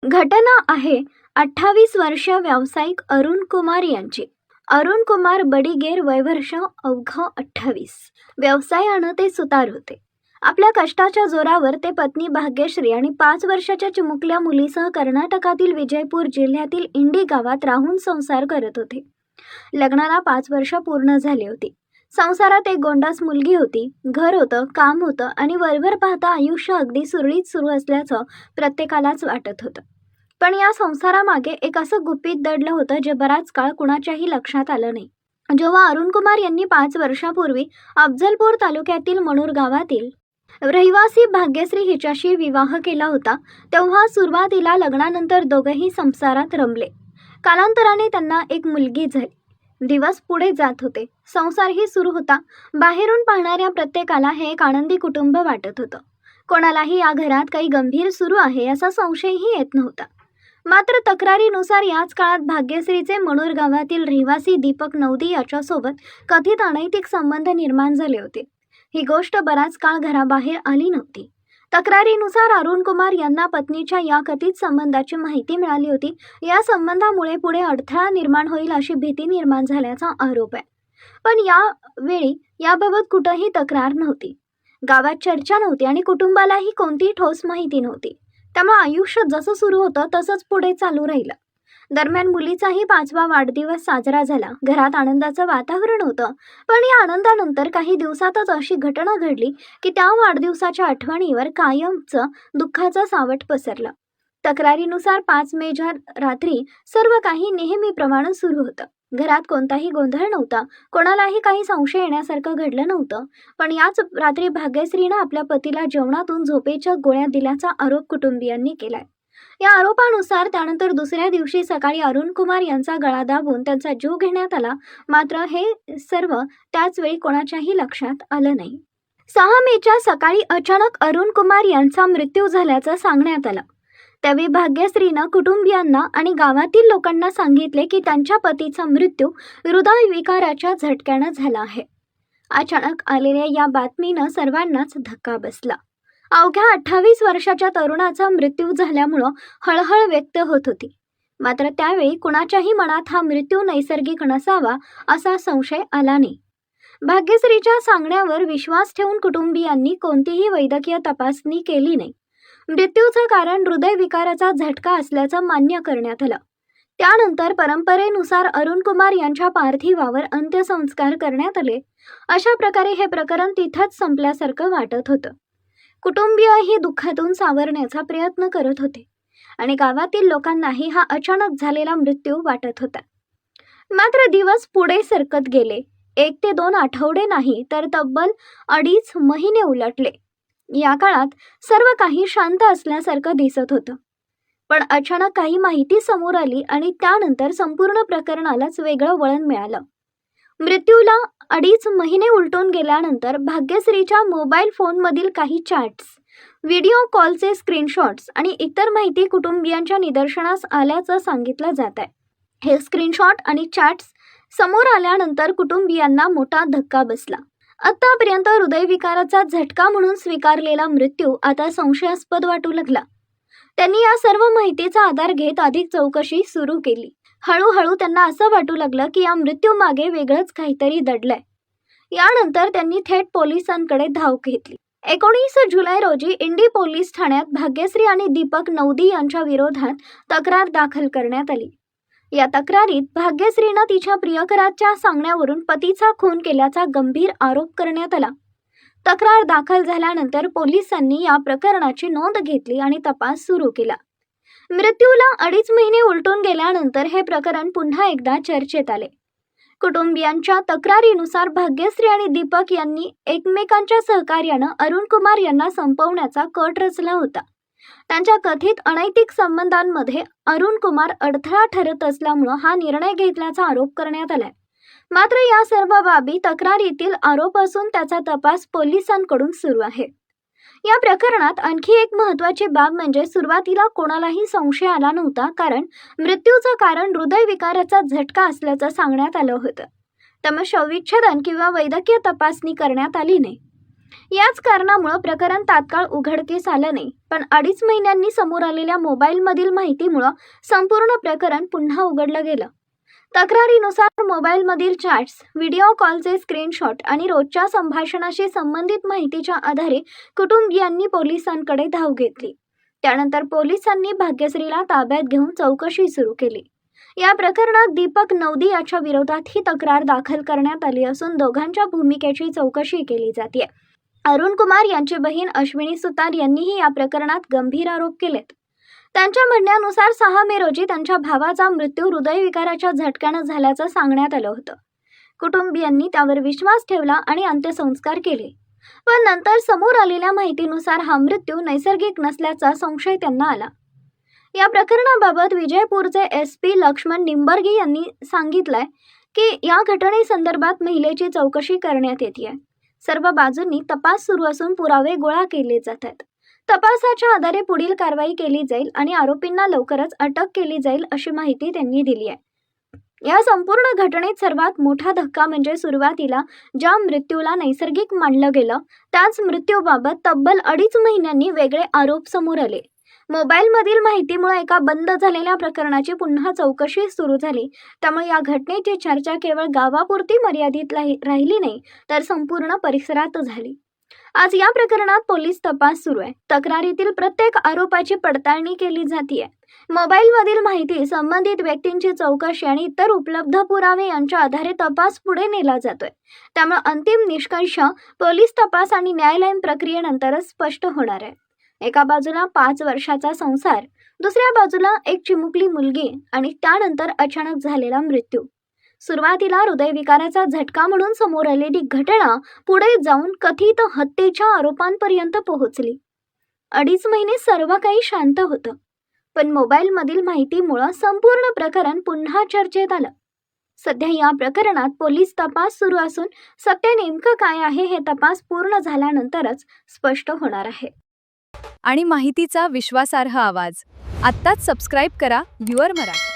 घटना आहे 28 वर्षीय व्यावसायिक अरुण कुमार यांची. अरुण कुमार बडिगेर, वय वर्ष अवघं 28. व्यवसायानं ते सुतार होते. आपल्या कष्टाच्या जोरावर ते पत्नी भाग्यश्री आणि 5 वर्षाच्या चिमुकल्या मुलीसह कर्नाटकातील विजयपूर जिल्ह्यातील इंडी गावात राहून संसार करत होते. लग्नाला 5 वर्ष पूर्ण झाली होती. संसारात एक गोंडस मुलगी होती, घर होतं, काम होतं आणि वरवर पाहता आयुष्य अगदी सुरळीत सुरू असल्याचं प्रत्येकालाच वाटत होतं. पण या संसारामागे एक असं गुपित दडलं होतं जे बराच काळ कुणाच्याही लक्षात आलं नाही. जेव्हा अरुण कुमार यांनी 5 वर्षापूर्वी अफजलपूर तालुक्यातील मणूर गावातील रहिवासी भाग्यश्री हिच्याशी विवाह केला होता, तेव्हा सुरुवातीला लग्नानंतर दोघंही संसारात रमले. कालांतराने त्यांना एक मुलगी झाली. दिवस पुढे जात होते, संसारही सुरू होता. बाहेरून पाहणाऱ्या प्रत्येकाला हे एक आनंदी कुटुंब वाटत होतं. कोणालाही या घरात काही गंभीर सुरू आहे असा संशयही येत नव्हता. मात्र तक्रारीनुसार याच काळात भाग्यश्रीचे मणूर गावातील रहिवासी दीपक नवदी याच्यासोबत कथित अनैतिक संबंध निर्माण झाले होते. ही गोष्ट बराच काळ घराबाहेर आली नव्हती. तक्रारीनुसार अरुण कुमार यांना पत्नीच्या या कथित संबंधाची माहिती मिळाली होती. या संबंधामुळे पुढे अडथळा निर्माण होईल अशी भीती निर्माण झाल्याचा आरोप आहे. पण यावेळी याबाबत कुठंही तक्रार नव्हती, गावात चर्चा नव्हती आणि कुटुंबालाही कोणतीही ठोस माहिती नव्हती. त्यामुळे आयुष्य जसं सुरू होतं तसंच पुढे चालू राहिलं. दरम्यान मुलीचाही 5वा वाढदिवस साजरा झाला. घरात आनंदाचं वातावरण होतं. पण या आनंदानंतर काही दिवसातच अशी घटना घडली की त्या वाढदिवसाच्या आठवणीवर कायमचं दुःखाचं सावट पसरलं. तक्रारीनुसार 5 मेच्या रात्री सर्व काही नेहमीप्रमाणे सुरू होतं. घरात कोणताही गोंधळ नव्हता, कोणालाही काही संशय येण्यासारखं घडलं नव्हतं. पण याच रात्री भाग्यश्रीनं आपल्या पतीला जेवणातून झोपेच्या गोळ्या दिल्याचा आरोप कुटुंबियांनी केलाय. या आरोपानुसार त्यानंतर दुसऱ्या दिवशी सकाळी अरुण कुमार यांचा गळा दाबून त्यांचा जीव घेण्यात आला. मात्र हे सर्व त्याचवेळी कोणाच्याही लक्षात आलं नाही. 6 मेच्या सकाळी अचानक अरुण कुमार यांचा मृत्यू झाल्याचं सांगण्यात आलं. त्यावेळी भाग्यश्रीनं कुटुंबियांना आणि गावातील लोकांना सांगितले की त्यांच्या पतीचा मृत्यू हृदयविकाराच्या झटक्यानं झाला आहे. अचानक आलेल्या या बातमीनं सर्वांनाच धक्का बसला. अवघ्या 28 वर्षाच्या तरुणाचा मृत्यू झाल्यामुळं हळहळ व्यक्त होत होती. मात्र त्यावेळी कुणाच्याही मनात हा मृत्यू नैसर्गिक नसावा असा संशय आला नाही. भाग्यश्रीच्या सांगण्यावर विश्वास ठेवून कुटुंबियांनी कोणतीही वैद्यकीय तपासणी केली नाही. मृत्यूचं कारण हृदयविकाराचा झटका असल्याचं मान्य करण्यात आलं. त्यानंतर परंपरेनुसार अरुण कुमार यांच्या पार्थिवावर अंत्यसंस्कार करण्यात आले. अशा प्रकारे हे प्रकरण तिथंच संपल्यासारखं वाटत होतं. कुटुंबीयही दुःखातून सावरण्याचा प्रयत्न करत होते आणि गावातील लोकांनाही हा अचानक झालेला मृत्यू वाटत होता. मात्र दिवस पुढे सरकत गेले. 1 ते 2 आठवडे नाही तर तब्बल 2.5 महिने उलटले. या काळात सर्व काही शांत असल्यासारखं दिसत होतं. पण अचानक काही माहिती समोर आली आणि त्यानंतर संपूर्ण प्रकरणालाच वेगळं वळण मिळालं. मृत्यूला 2.5 महिने उलटून गेल्यानंतर भाग्यश्रीच्या मोबाईल फोनमधील काही चॅट्स, व्हिडिओ कॉलचे स्क्रीनशॉट्स आणि इतर माहिती कुटुंबियांच्या निदर्शनास आल्याचं सांगितलं जात आहे. हे स्क्रीनशॉट आणि चॅट्स समोर आल्यानंतर कुटुंबियांना मोठा धक्का बसला. आतापर्यंत हृदयविकाराचा झटका म्हणून स्वीकारलेला मृत्यू आता संशयास्पद वाटू लागला. त्यांनी या सर्व माहितीचा आधार घेत अधिक चौकशी सुरू केली. हळूहळू त्यांना असं वाटू लागलं की या मृत्यूमागे वेगळंच काहीतरी दडलंय. यानंतर त्यांनी थेट पोलिसांकडे धाव घेतली. 19 जुलै रोजी इंडी पोलीस ठाण्यात भाग्यश्री आणि दीपक नवदी यांच्या विरोधात तक्रार दाखल करण्यात आली. या तक्रारीत भाग्यश्रीनं तिच्या प्रियकराच्या सांगण्यावरून पतीचा खून केल्याचा गंभीर आरोप करण्यात आला. तक्रार दाखल झाल्यानंतर पोलिसांनी या प्रकरणाची नोंद घेतली आणि तपास सुरू केला. मृत्यूला 2.5 महिने उलटून गेल्यानंतर हे प्रकरण पुन्हा एकदा चर्चेत आले. कुटुंबियांच्या तक्रारीनुसार भाग्यश्री आणि दीपक यांनी एकमेकांच्या सहकार्यानं अरुण कुमार यांना संपवण्याचा कट रचला होता. त्यांच्या कथित अनैतिक संबंधांमध्ये अरुण कुमार अडथळा ठरत असल्यामुळं हा निर्णय घेतल्याचा आरोप करण्यात आलाय. मात्र या सर्व बाबी तक्रारीतील आरोप असून त्याचा तपास पोलिसांकडून सुरू आहे. या प्रकरणात आणखी एक महत्त्वाची बाब म्हणजे सुरुवातीला कोणालाही संशय आला नव्हता, कारण मृत्यूचं कारण हृदयविकाराचा झटका असल्याचं सांगण्यात आलं होतं. त्यामुळे शवविच्छेदन किंवा वैद्यकीय तपासणी करण्यात आली नाही. याच कारणामुळे प्रकरण तात्काळ उघडकीस आलं नाही, पण 2.5 महिन्यांनी समोर आलेल्या मोबाईलमधील माहितीमुळे संपूर्ण प्रकरण पुन्हा उघडलं गेलं. तक्रारीनुसार मोबाईलमधील चॅट्स, व्हिडिओ कॉलचे स्क्रीनशॉट आणि रोजच्या संभाषणाशी संबंधित माहितीच्या आधारे कुटुंबियांनी पोलिसांकडे धाव घेतली. त्यानंतर पोलिसांनी भाग्यश्रीला ताब्यात घेऊन चौकशी सुरू केली. या प्रकरणात दीपक नवदी याच्या विरोधातही तक्रार दाखल करण्यात आली असून दोघांच्या भूमिकेची चौकशी केली जाते. अरुण कुमार यांची बहीण अश्विनी सुतार यांनीही या प्रकरणात गंभीर आरोप केलेत. त्यांच्या म्हणण्यानुसार 6 मे रोजी त्यांच्या भावाचा मृत्यू हृदयविकाराच्या झटक्यानं झाल्याचं सांगण्यात आलं होतं. कुटुंबियांनी त्यावर विश्वास ठेवला आणि अंत्यसंस्कार केले, पण नंतर समोर आलेल्या माहितीनुसार हा मृत्यू नैसर्गिक नसल्याचा संशय त्यांना आला. या प्रकरणाबाबत विजयपूरचे SP लक्ष्मण निंबर्गे यांनी सांगितलंय की या घटनेसंदर्भात महिलेची चौकशी करण्यात येते. सर्व बाजूंनी तपास सुरू असून पुरावे गोळा केले जात आहेत. तपासाच्या आधारे पुढील कारवाई केली जाईल आणि आरोपींना लवकरच अटक केली जाईल अशी माहिती त्यांनी दिली आहे. या संपूर्ण घटनेत सर्वात मोठा धक्का म्हणजे सुरुवातीला ज्या मृत्यूला नैसर्गिक मानलं गेलं त्याच मृत्यूबाबत तब्बल 2.5 महिन्यांनी वेगळे आरोप समोर आले. मोबाईलमधील माहितीमुळे एका बंद झालेल्या प्रकरणाची पुन्हा चौकशी सुरू झाली. त्यामुळे या घटनेची चर्चा केवळ गावापुरती मर्यादित राहिली नाही, तर संपूर्ण परिसरात झाली. आज या प्रकरणात पोलीस तपास सुरू आहे. तक्रारीतील प्रत्येक आरोपाची पडताळणी केली जाते. मोबाईलमधील माहिती, संबंधित व्यक्तींची चौकशी आणि इतर उपलब्ध पुरावे यांच्या आधारे तपास पुढे नेला जातोय. त्यामुळे अंतिम निष्कर्ष पोलीस तपास आणि न्यायालयीन प्रक्रियेनंतरच स्पष्ट होणार आहे. एका बाजूला 5 वर्षाचा संसार, दुसऱ्या बाजूला एक चिमुकली मुलगी आणि त्यानंतर अचानक झालेला मृत्यू. सुरुवातीला हृदयविकाराचा झटका म्हणून समोर आलेली घटना पुढे जाऊन कथित हत्येच्या आरोपांपर्यंत पोहोचली. 2.5 महिने सर्व काही शांत होतं, पण मोबाईलमधील माहितीमुळे संपूर्ण प्रकरण पुन्हा चर्चेत आलं. सध्या या प्रकरणात पोलीस तपास सुरू असून सत्य नेमकं काय आहे हे तपास पूर्ण झाल्यानंतरच स्पष्ट होणार आहे. आणि माहितीचा विश्वासार्ह आवाज. आत्ताच सबस्क्राईब करा व्ह्यूअर मराठी.